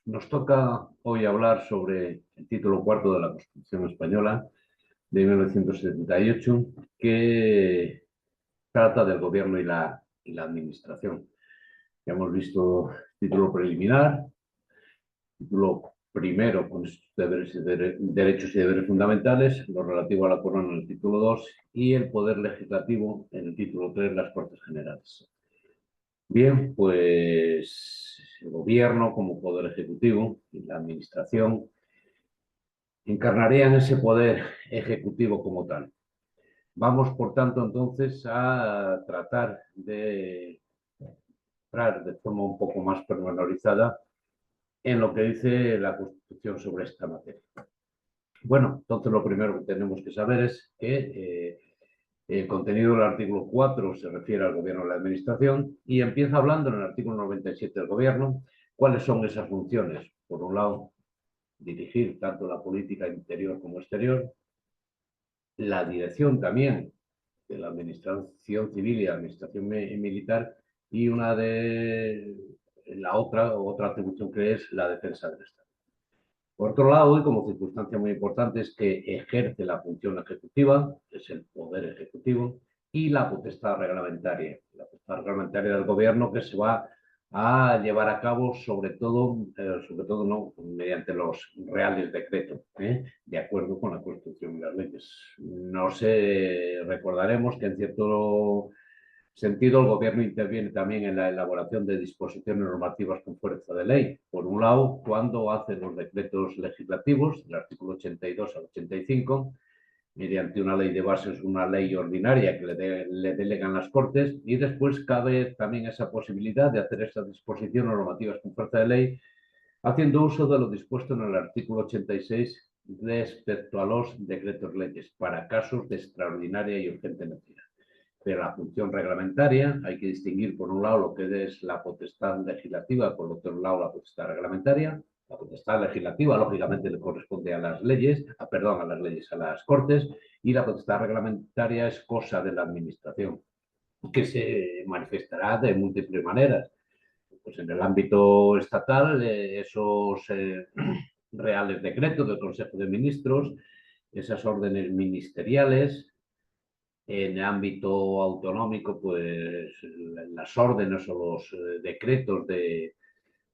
Nos toca hoy hablar sobre el título cuarto de la Constitución Española de 1978, que trata del gobierno y la administración. Ya hemos visto título preliminar, título primero con deberes derechos y deberes fundamentales, lo relativo a la corona en el título 2 y el poder legislativo en el título 3, las Cortes Generales. Bien, pues el gobierno como poder ejecutivo y la administración encarnarían ese poder ejecutivo como tal. Vamos, por tanto, entonces a tratar de entrar de forma un poco más pormenorizada en lo que dice la Constitución sobre esta materia. Bueno, entonces lo primero que tenemos que saber es que el contenido del artículo 4 se refiere al gobierno de la administración y empieza hablando en el artículo 97 del gobierno cuáles son esas funciones. Por un lado, dirigir tanto la política interior como exterior, la dirección también de la administración civil y la administración militar, y una de la otra atribución que es la defensa del Estado. Por otro lado, y como circunstancia muy importante, es que ejerce la función ejecutiva, es el poder ejecutivo, y la potestad reglamentaria. La potestad reglamentaria del gobierno que se va a llevar a cabo sobre todo no, mediante los reales decretos, de acuerdo con la Constitución y las leyes. No sé, recordaremos que en cierto sentido, el Gobierno interviene también en la elaboración de disposiciones normativas con fuerza de ley. Por un lado, cuando hace los decretos legislativos, del artículo 82 al 85, mediante una ley de bases, una ley ordinaria que le delegan las Cortes, y después cabe también esa posibilidad de hacer esas disposiciones normativas con fuerza de ley, haciendo uso de lo dispuesto en el artículo 86 respecto a los decretos leyes para casos de extraordinaria y urgente necesidad. De la función reglamentaria, hay que distinguir por un lado lo que es la potestad legislativa, por otro lado la potestad reglamentaria. La potestad legislativa, lógicamente, le corresponde a las leyes, a las leyes, a las Cortes, y la potestad reglamentaria es cosa de la Administración, que se manifestará de múltiples maneras. Pues en el ámbito estatal, esos reales decretos del Consejo de Ministros, esas órdenes ministeriales. En el ámbito autonómico, pues las órdenes o los decretos de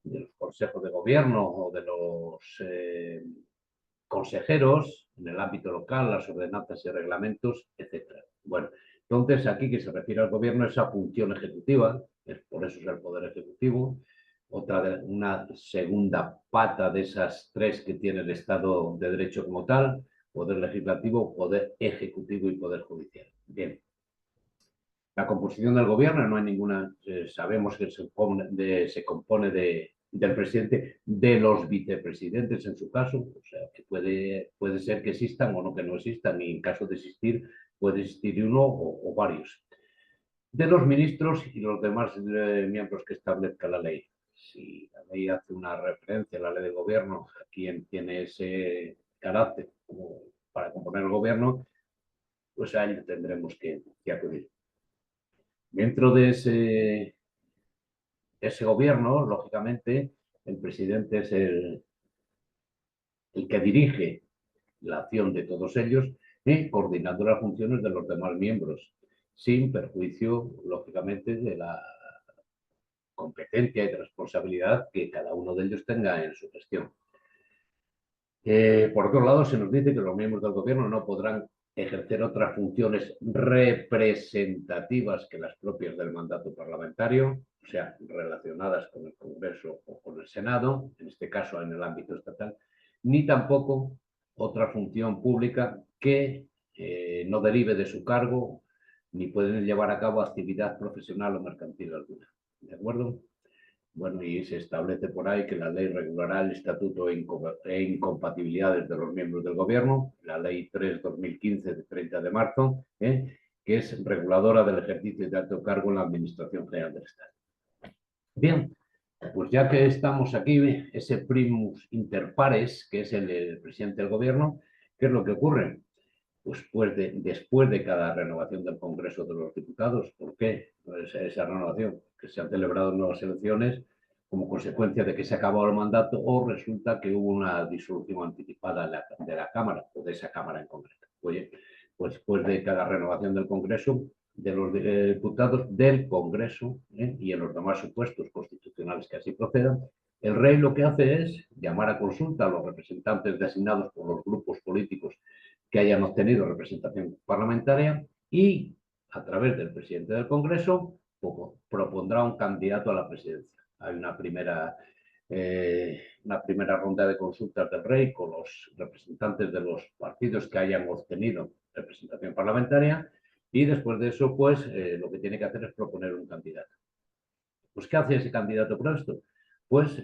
los consejos de gobierno o de los consejeros, en el ámbito local, las ordenanzas y reglamentos, etcétera. Bueno, entonces aquí que se refiere al gobierno, esa función ejecutiva, por eso es el poder ejecutivo, una segunda pata de esas tres que tiene el Estado de Derecho como tal: poder legislativo, poder ejecutivo y poder judicial. Bien, la composición del gobierno no hay ninguna, sabemos que se compone del presidente, de los vicepresidentes en su caso, o sea, que puede ser que existan o no que no existan, y en caso de existir puede existir uno o varios. De los ministros y los demás miembros que establezca la ley. Si la ley hace una referencia a la ley de gobierno, a quien tiene ese carácter como para componer el gobierno, pues a él tendremos que acudir. Dentro de ese gobierno, lógicamente, el presidente es el que dirige la acción de todos ellos, coordinando las funciones de los demás miembros, sin perjuicio, lógicamente, de la competencia y de responsabilidad que cada uno de ellos tenga en su gestión. Por otro lado, se nos dice que los miembros del gobierno no podrán ejercer otras funciones representativas que las propias del mandato parlamentario, o sea, relacionadas con el Congreso o con el Senado, en este caso en el ámbito estatal, ni tampoco otra función pública que no derive de su cargo, ni pueden llevar a cabo actividad profesional o mercantil alguna. ¿De acuerdo? Bueno, y se establece por ahí que la ley regulará el estatuto e incompatibilidades de los miembros del gobierno, la ley 3/2015 de 30 de marzo, que es reguladora del ejercicio de alto cargo en la Administración General del Estado. Bien, pues ya que estamos aquí, ese primus inter pares, que es el presidente del gobierno, ¿qué es lo que ocurre? Después de cada renovación del Congreso de los Diputados. ¿Por qué? Pues esa renovación, que se han celebrado nuevas elecciones, como consecuencia de que se acabó el mandato o resulta que hubo una disolución anticipada de la Cámara o de esa Cámara en concreto. Oye, pues después de cada renovación del Congreso, de los diputados del Congreso y en los demás supuestos constitucionales que así procedan, el rey lo que hace es llamar a consulta a los representantes designados por los grupos políticos que hayan obtenido representación parlamentaria y, a través del presidente del Congreso, propondrá un candidato a la presidencia. Hay una primera ronda de consultas del rey con los representantes de los partidos que hayan obtenido representación parlamentaria y después de eso, pues, lo que tiene que hacer es proponer un candidato. Pues, ¿qué hace ese candidato por esto? Pues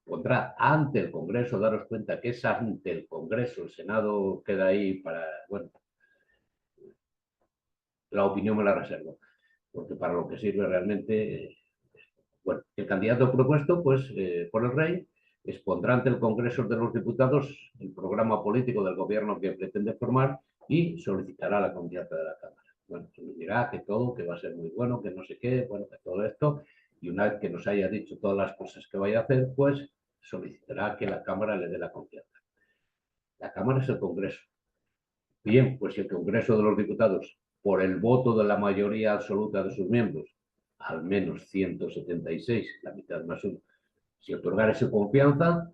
pondrá ante el Congreso, daros cuenta que es ante el Congreso, el Senado queda ahí para, bueno, la opinión me la reservo, porque para lo que sirve realmente, bueno, el candidato propuesto, pues, por el rey, expondrá ante el Congreso de los Diputados el programa político del gobierno que pretende formar y solicitará la confianza de la Cámara. Bueno, se nos dirá que todo, que va a ser muy bueno, que no sé qué, bueno, que todo esto, y una vez que nos haya dicho todas las cosas que vaya a hacer, pues solicitará que la Cámara le dé la confianza. La Cámara es el Congreso. Bien, pues si el Congreso de los Diputados, por el voto de la mayoría absoluta de sus miembros, al menos 176, la mitad más uno, si otorgara su confianza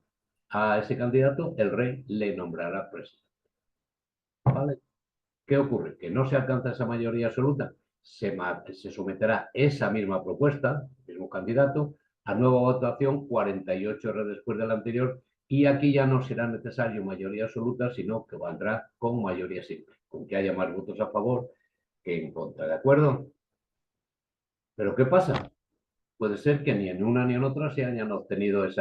a ese candidato, el rey le nombrará presidente. ¿Vale? ¿Qué ocurre? Que no se alcanza esa mayoría absoluta, se someterá esa misma propuesta, el mismo candidato, a nueva votación 48 horas después de la anterior y aquí ya no será necesario mayoría absoluta, sino que valdrá con mayoría simple, con que haya más votos a favor que en contra, ¿de acuerdo? ¿Pero qué pasa? Puede ser que ni en una ni en otra se hayan obtenido se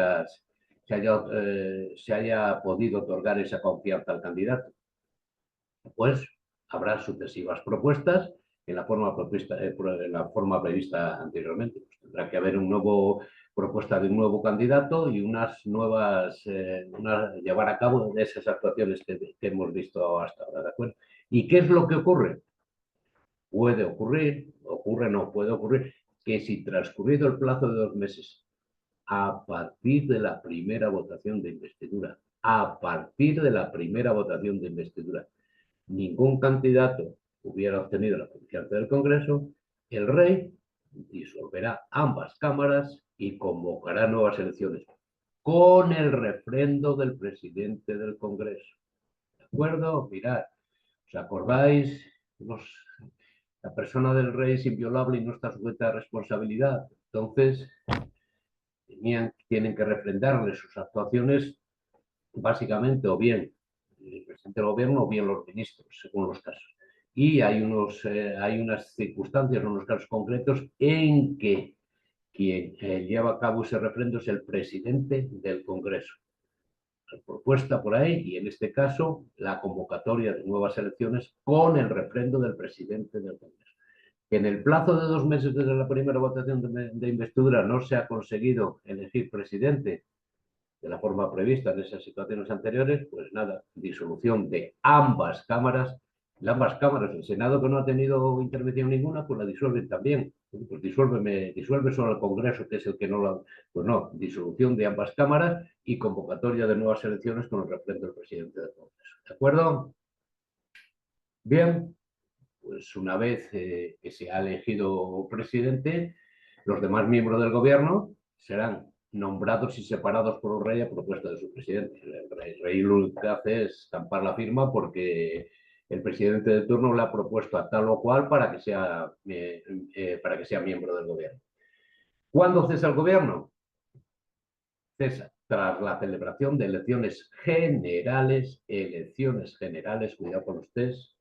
haya podido otorgar esa confianza al candidato. Pues habrá sucesivas propuestas en la forma prevista anteriormente. Pues tendrá que haber propuesta de un nuevo candidato y llevar a cabo de esas actuaciones que hemos visto hasta ahora, ¿de acuerdo? ¿Y qué es lo que ocurre? Puede ocurrir, no puede ocurrir, que si transcurrido el plazo de 2 meses, a partir de la primera votación de investidura, ningún candidato hubiera obtenido la confianza del Congreso, el rey disolverá ambas cámaras y convocará nuevas elecciones con el refrendo del presidente del Congreso. ¿De acuerdo? Mirad, ¿os acordáis? La persona del rey es inviolable y no está sujeta a responsabilidad. Entonces, tienen que refrendarle sus actuaciones básicamente o bien el presidente del gobierno o bien los ministros, según los casos. Y hay unas circunstancias, unos casos concretos en que quien lleva a cabo ese refrendo es el presidente del Congreso. La propuesta por ahí, y en este caso, la convocatoria de nuevas elecciones con el refrendo del presidente del Congreso. Que en el plazo de 2 meses desde la primera votación de investidura no se ha conseguido elegir presidente de la forma prevista en esas situaciones anteriores, pues nada, disolución de ambas cámaras. Ambas cámaras, el Senado que no ha tenido intervención ninguna, pues la disuelven también. Pues disuelve solo el Congreso, que es el que no la... Pues no, disolución de ambas cámaras y convocatoria de nuevas elecciones con el refrendo del presidente del Congreso. ¿De acuerdo? Bien, pues una vez que se ha elegido presidente, los demás miembros del gobierno serán nombrados y separados por el rey a propuesta de su presidente. El rey lo que hace es estampar la firma porque el presidente de turno le ha propuesto a tal o cual para que sea miembro del gobierno. ¿Cuándo cesa el gobierno? Cesa tras la celebración de elecciones generales, cuidado con los test,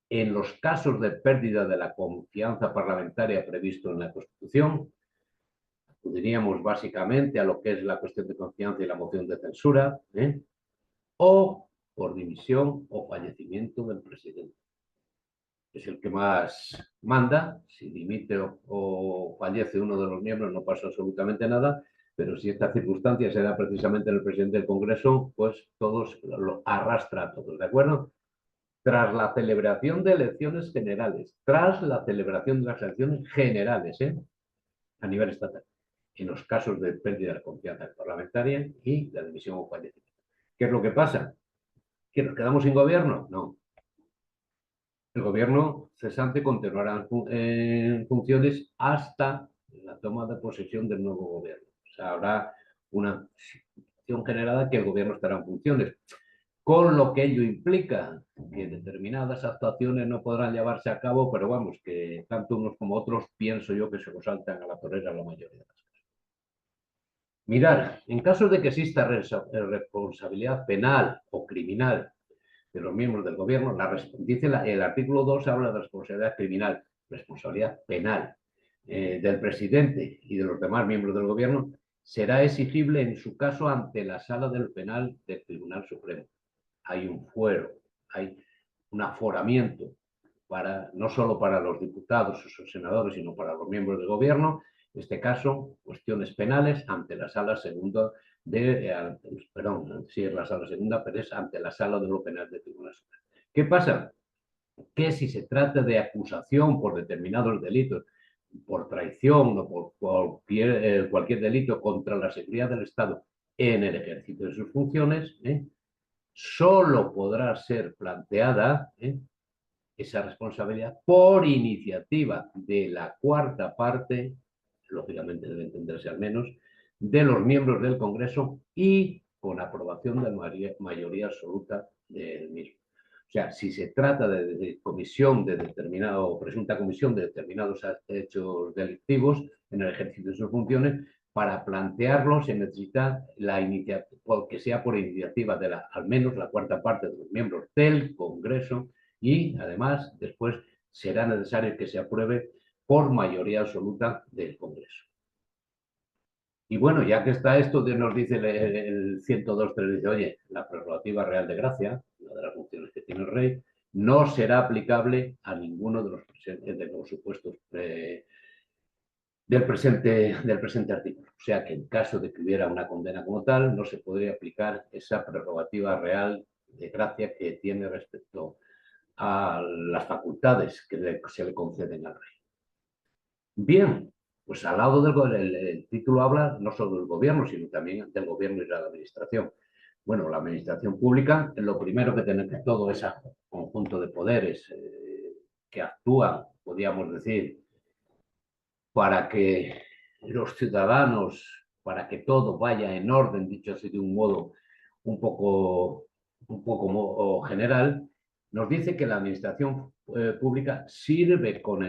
en los casos de pérdida de la confianza parlamentaria previsto en la Constitución. Acudiríamos básicamente a lo que es la cuestión de confianza y la moción de censura, o por dimisión o fallecimiento del presidente. Es el que más manda. Si dimite o fallece uno de los miembros no pasa absolutamente nada, pero si esta circunstancia se da precisamente en el presidente del Congreso, pues todos lo arrastra a todos, ¿de acuerdo? Tras la celebración de elecciones generales, a nivel estatal. en los casos de pérdida de confianza parlamentaria y la dimisión o fallecimiento. ¿Qué es lo que pasa? ¿Que nos quedamos sin gobierno? No. El gobierno cesante continuará en funciones hasta la toma de posesión del nuevo gobierno. O sea, habrá una situación generada que el gobierno estará en funciones, con lo que ello implica que determinadas actuaciones no podrán llevarse a cabo, pero vamos, que tanto unos como otros pienso yo que se lo saltan a la torera la mayoría de las cosas. Mirar, en caso de que exista responsabilidad penal o criminal de los miembros del gobierno, dice el artículo 2 habla de responsabilidad criminal, responsabilidad penal del presidente y de los demás miembros del gobierno, será exigible en su caso ante la Sala del Penal del Tribunal Supremo. Hay un fuero, hay un aforamiento para, no solo para los diputados o sus senadores, sino para los miembros del gobierno, en este caso, cuestiones penales ante la Sala Segunda perdón, sí es la Sala Segunda, pero es ante la Sala de lo Penal del Tribunal Supremo. ¿Qué pasa? Que si se trata de acusación por determinados delitos, por traición o por cualquier delito contra la seguridad del Estado en el ejercicio de sus funciones, solo podrá ser planteada esa responsabilidad por iniciativa de la cuarta parte, lógicamente debe entenderse al menos, de los miembros del Congreso y con aprobación de la mayoría absoluta del mismo. O sea, si se trata de comisión de determinado, o presunta comisión de determinados hechos delictivos en el ejercicio de sus funciones, para plantearlo se necesita la iniciativa, que sea por iniciativa de al menos la cuarta parte de los miembros del Congreso y además después será necesario que se apruebe por mayoría absoluta del Congreso. Y bueno, ya que está esto, nos dice el 102.3, dice, oye, la prerrogativa real de gracia, una de las funciones que tiene el rey, no será aplicable a ninguno de los supuestos del presente artículo. O sea que en caso de que hubiera una condena como tal, no se podría aplicar esa prerrogativa real de gracia que tiene respecto a las facultades que se le conceden al rey. Bien, pues al lado el título habla no solo del gobierno, sino también del gobierno y de la administración. Bueno, la administración pública, lo primero que tiene que todo ese conjunto de poderes que actúan, podríamos decir, para que los ciudadanos, para que todo vaya en orden, dicho así de un modo un poco general, nos dice que la administración pública sirve con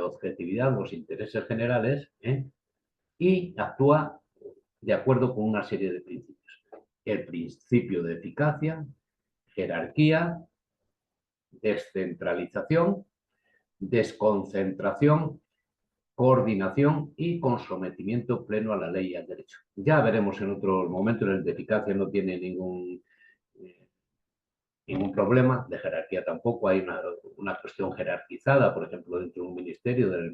objetividad los intereses generales y actúa de acuerdo con una serie de principios. El principio de eficacia, jerarquía, descentralización, desconcentración, coordinación y con sometimiento pleno a la ley y al derecho. Ya veremos en otro momento, en el de eficacia no tiene ningún problema, de jerarquía tampoco, hay una cuestión jerarquizada, por ejemplo, dentro de un ministerio, del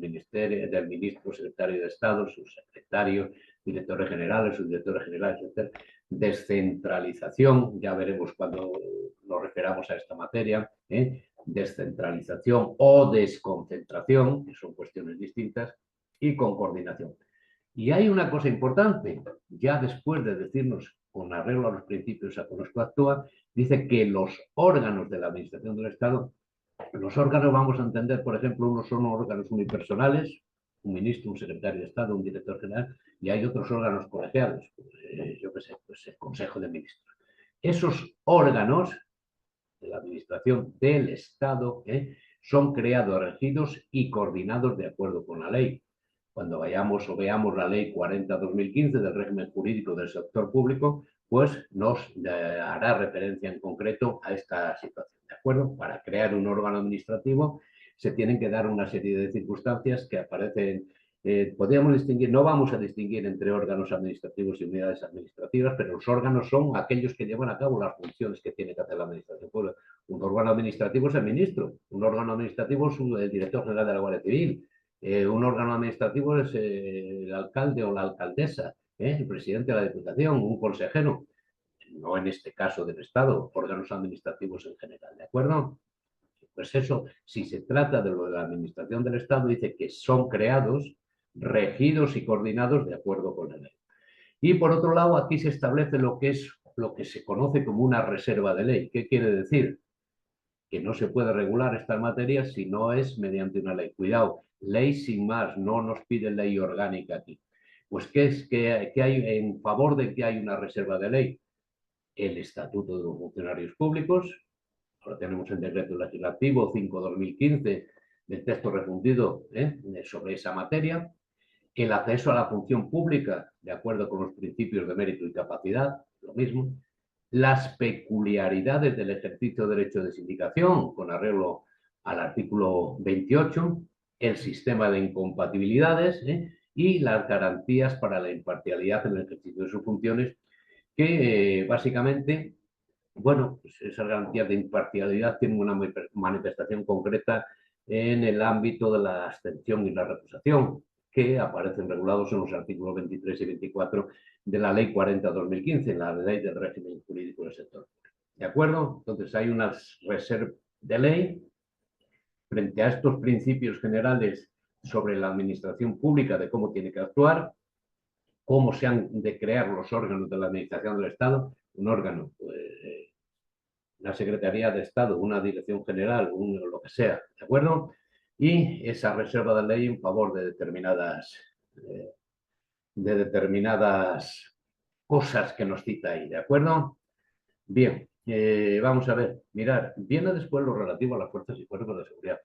ministro, secretario de Estado, subsecretario, directores generales, subdirectores generales, etc. Descentralización, ya veremos cuando nos referamos a esta materia, descentralización o desconcentración, que son cuestiones distintas, y con coordinación. Y hay una cosa importante, ya después de decirnos con arreglo a los principios a los que actúa, dice que los órganos de la Administración del Estado, los órganos vamos a entender, por ejemplo, unos son órganos unipersonales, un ministro, un secretario de Estado, un director general, y hay otros órganos colegiados, yo qué sé, pues el Consejo de Ministros. Esos órganos de la Administración del Estado son creados, regidos y coordinados de acuerdo con la ley. Cuando vayamos o veamos la ley 40/2015 del régimen jurídico del sector público, pues nos hará referencia en concreto a esta situación, ¿de acuerdo? Para crear un órgano administrativo se tienen que dar una serie de circunstancias que aparecen. Podríamos distinguir, no vamos a distinguir entre órganos administrativos y unidades administrativas, pero los órganos son aquellos que llevan a cabo las funciones que tiene que hacer la administración pública. Un órgano administrativo es el ministro, un órgano administrativo es el director general de la Guardia Civil, un órgano administrativo es el alcalde o la alcaldesa, el presidente de la Diputación, un consejero, no en este caso del Estado, órganos administrativos en general, ¿de acuerdo? Pues eso, si se trata de lo de la administración del Estado, dice que son creados regidos y coordinados de acuerdo con la ley. Y por otro lado, aquí se establece lo que se conoce como una reserva de ley. ¿Qué quiere decir? Que no se puede regular estas materias si no es mediante una ley. Cuidado, ley sin más, no nos pide ley orgánica aquí. Pues, ¿qué hay en favor de que hay una reserva de ley? El Estatuto de los Funcionarios Públicos. Ahora tenemos el decreto legislativo 5/2015 del texto refundido sobre esa materia. El acceso a la función pública, de acuerdo con los principios de mérito y capacidad, lo mismo. Las peculiaridades del ejercicio de derecho de sindicación, con arreglo al artículo 28, el sistema de incompatibilidades y las garantías para la imparcialidad en el ejercicio de sus funciones, que básicamente, bueno, pues esas garantías de imparcialidad tienen una manifestación concreta en el ámbito de la abstención y la recusación, que aparecen regulados en los artículos 23 y 24 de la Ley 40/2015, la Ley del Régimen Jurídico del Sector. ¿De acuerdo? Entonces hay unas reservas de ley frente a estos principios generales sobre la administración pública, de cómo tiene que actuar, cómo se han de crear los órganos de la administración del Estado, un órgano, una Secretaría de Estado, una Dirección General, lo que sea, ¿de acuerdo? Y esa reserva de ley en favor de determinadas cosas que nos cita ahí, ¿de acuerdo? Bien, vamos a ver, mirar, viene después lo relativo a las fuerzas y cuerpos de seguridad.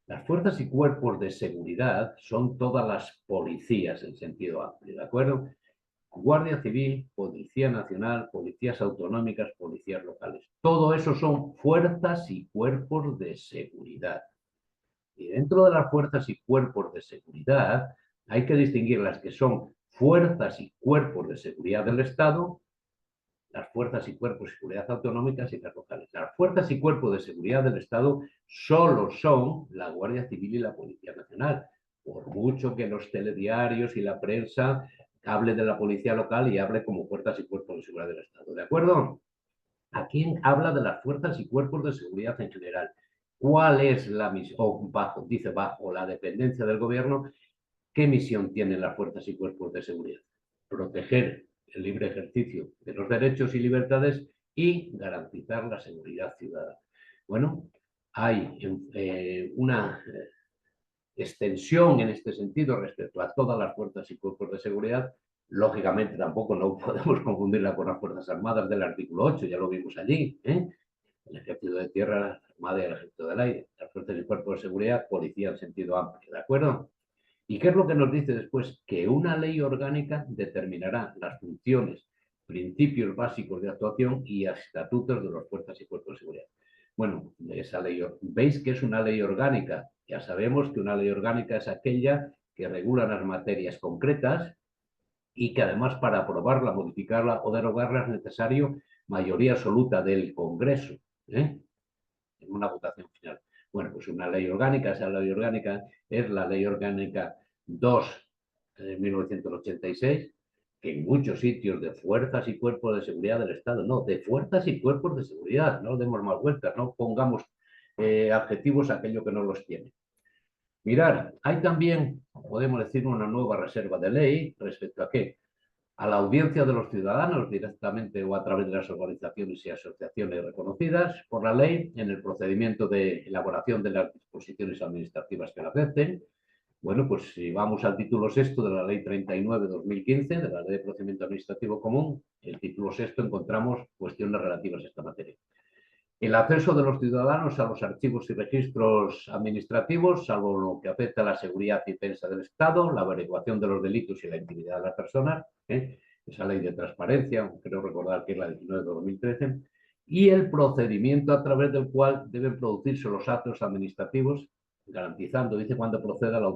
Las fuerzas y cuerpos de seguridad son todas las policías en sentido amplio, ¿de acuerdo? Guardia Civil, Policía Nacional, policías autonómicas, policías locales. Todo eso son fuerzas y cuerpos de seguridad. Y dentro de las fuerzas y cuerpos de seguridad hay que distinguir las que son fuerzas y cuerpos de seguridad del Estado, las fuerzas y cuerpos de seguridad autonómicas y las locales. Las fuerzas y cuerpos de seguridad del Estado solo son la Guardia Civil y la Policía Nacional. Por mucho que los telediarios y la prensa hable de la policía local y hable como fuerzas y cuerpos de seguridad del Estado. ¿De acuerdo? Aquí habla de las fuerzas y cuerpos de seguridad en general. ¿Cuál es la misión? Dice bajo la dependencia del gobierno, ¿qué misión tienen las fuerzas y cuerpos de seguridad? Proteger el libre ejercicio de los derechos y libertades y garantizar la seguridad ciudadana. Bueno, hay una extensión en este sentido respecto a todas las fuerzas y cuerpos de seguridad. Lógicamente tampoco no podemos confundirla con las Fuerzas Armadas del artículo 8, ya lo vimos allí, el Ejército de Tierra, la Armada y el Ejército del Aire, las fuerzas y cuerpos de seguridad, policía en sentido amplio, ¿de acuerdo? ¿Y qué es lo que nos dice después? Que una ley orgánica determinará las funciones, principios básicos de actuación y estatutos de las fuerzas y cuerpos de seguridad. Bueno, esa ley, ¿veis que es una ley orgánica? Ya sabemos que una ley orgánica es aquella que regula las materias concretas y que además para aprobarla, modificarla o derogarla es necesario mayoría absoluta del Congreso, en una votación final. Bueno, pues una ley orgánica, esa ley orgánica es la Ley Orgánica 2 de 1986, que en muchos sitios de fuerzas y cuerpos de seguridad del Estado, no, de fuerzas y cuerpos de seguridad, no demos más vueltas, no pongamos adjetivos a aquello que no los tiene. Mirar, hay también, podemos decir, una nueva reserva de ley respecto a qué, a la audiencia de los ciudadanos directamente o a través de las organizaciones y asociaciones reconocidas por la ley en el procedimiento de elaboración de las disposiciones administrativas que la afecten. Bueno, pues si vamos al título sexto de la Ley 39/2015, de la Ley de Procedimiento Administrativo Común, el título sexto encontramos cuestiones relativas a esta materia. El acceso de los ciudadanos a los archivos y registros administrativos, salvo lo que afecta a la seguridad y defensa del Estado, la averiguación de los delitos y la intimidad de las personas, esa ley de transparencia, creo recordar que es la 19/2013, y el procedimiento a través del cual deben producirse los actos administrativos, garantizando, dice, cuando proceda la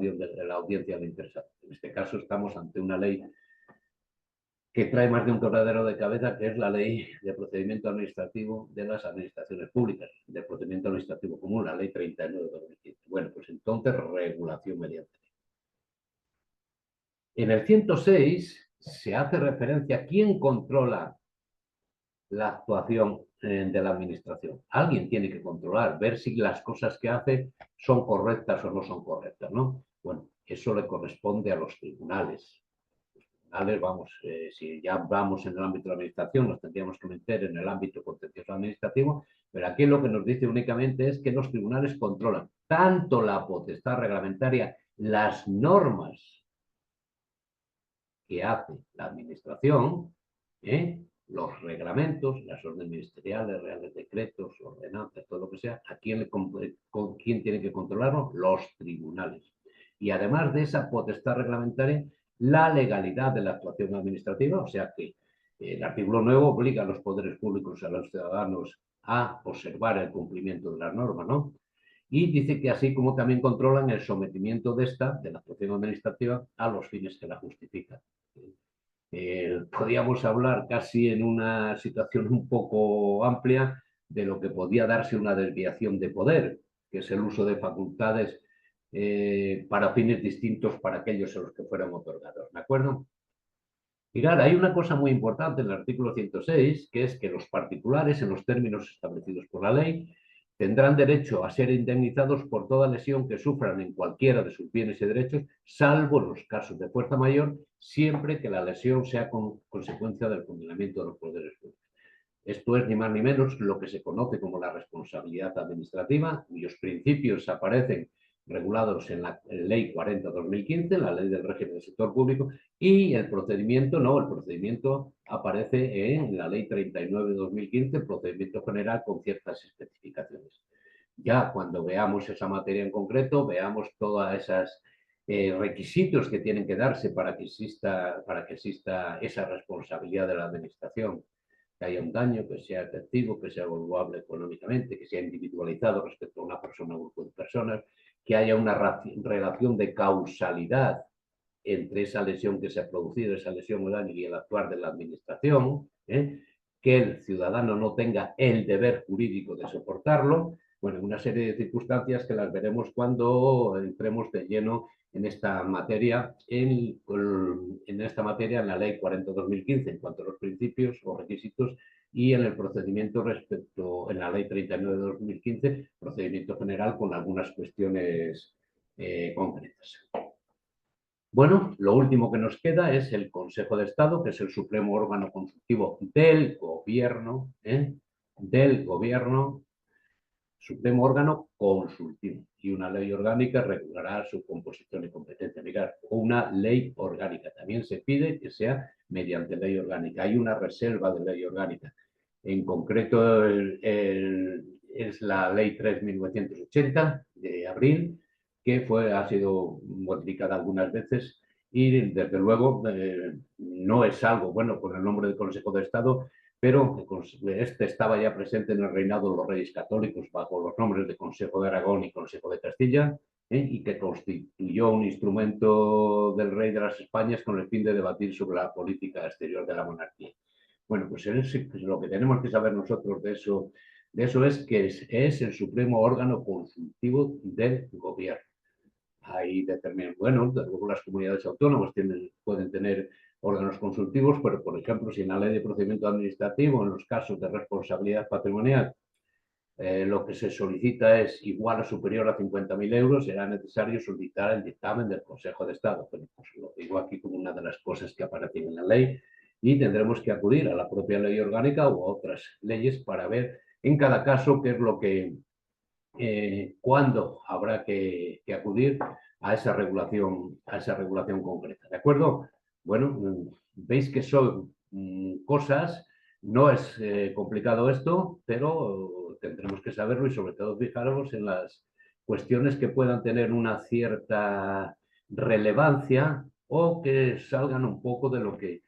audiencia del interesado. En este caso estamos ante una ley que trae más de un quebradero de cabeza, que es la Ley de Procedimiento Administrativo de las Administraciones Públicas, de Procedimiento Administrativo Común, la Ley 39/2015. Bueno, pues entonces regulación mediante. En el 106 se hace referencia a quién controla la actuación de la Administración. Alguien tiene que controlar, ver si las cosas que hace son correctas o no son correctas, ¿no? Bueno, eso le corresponde a los tribunales. Vamos, si ya vamos en el ámbito de la administración, nos tendríamos que meter en el ámbito contencioso administrativo, pero aquí lo que nos dice únicamente es que los tribunales controlan tanto la potestad reglamentaria, las normas que hace la administración, los reglamentos, las órdenes ministeriales, reales decretos, ordenanzas, todo lo que sea, ¿quién tiene que controlarlo? Los tribunales. Y además de esa potestad reglamentaria, la legalidad de la actuación administrativa, o sea que el artículo 9 obliga a los poderes públicos, a los ciudadanos, a observar el cumplimiento de las normas, ¿no? Y dice que así como también controlan el sometimiento de la actuación administrativa, a los fines que la justifican. Podríamos hablar casi en una situación un poco amplia de lo que podía darse una desviación de poder, que es el uso de facultades para fines distintos para aquellos a los que fueron otorgados, ¿de acuerdo? Mirad, hay una cosa muy importante en el artículo 106, que es que los particulares, en los términos establecidos por la ley, tendrán derecho a ser indemnizados por toda lesión que sufran en cualquiera de sus bienes y derechos, salvo en los casos de fuerza mayor, siempre que la lesión sea consecuencia del funcionamiento de los poderes públicos. Esto es ni más ni menos lo que se conoce como la responsabilidad administrativa, cuyos principios aparecen regulados en la Ley 40/2015, la Ley del Régimen del Sector Público, y el procedimiento aparece en la Ley 39/2015, procedimiento general con ciertas especificaciones. Ya cuando veamos esa materia en concreto, veamos todas esas requisitos que tienen que darse para que exista esa responsabilidad de la administración, que haya un daño, que sea efectivo, que sea evaluable económicamente, que sea individualizado respecto a una persona o un grupo de personas, que haya una relación de causalidad entre esa lesión que se ha producido, esa lesión o daño y el actuar de la administración, que el ciudadano no tenga el deber jurídico de soportarlo. Bueno, una serie de circunstancias que las veremos cuando entremos de lleno en esta materia, en la Ley 40/2015, en cuanto a los principios o requisitos, y en el procedimiento en la Ley 39/2015, procedimiento general con algunas cuestiones concretas. Bueno, lo último que nos queda es el Consejo de Estado, que es el supremo órgano consultivo del gobierno, supremo órgano consultivo. Y una ley orgánica regulará su composición y competencia. Mirad, una ley orgánica. También se pide que sea mediante ley orgánica. Hay una reserva de ley orgánica. En concreto, es la Ley 3.980 de abril, que ha sido modificada algunas veces y, desde luego, no es algo bueno con el nombre de Consejo de Estado, pero este estaba ya presente en el reinado de los Reyes Católicos bajo los nombres de Consejo de Aragón y Consejo de Castilla, y que constituyó un instrumento del rey de las Españas con el fin de debatir sobre la política exterior de la monarquía. Bueno, pues lo que tenemos que saber nosotros de eso es que es el supremo órgano consultivo del gobierno. Hay bueno, luego las comunidades autónomas pueden tener órganos consultivos, pero, por ejemplo, si en la Ley de Procedimiento Administrativo, en los casos de responsabilidad patrimonial, lo que se solicita es igual o superior a 50.000 euros, será necesario solicitar el dictamen del Consejo de Estado. Pero, pues, lo digo aquí como una de las cosas que aparecen en la ley, y tendremos que acudir a la propia ley orgánica o a otras leyes para ver en cada caso qué es lo que, cuándo habrá que acudir a esa regulación concreta. ¿De acuerdo? Bueno, veis que son cosas, no es complicado esto, pero tendremos que saberlo y, sobre todo, fijaros en las cuestiones que puedan tener una cierta relevancia o que salgan un poco de lo que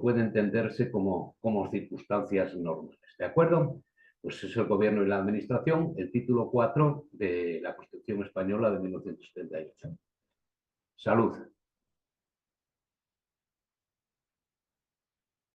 puede entenderse como circunstancias normales. ¿De acuerdo? Pues es el gobierno y la administración, el título 4 de la Constitución Española de 1978. Salud.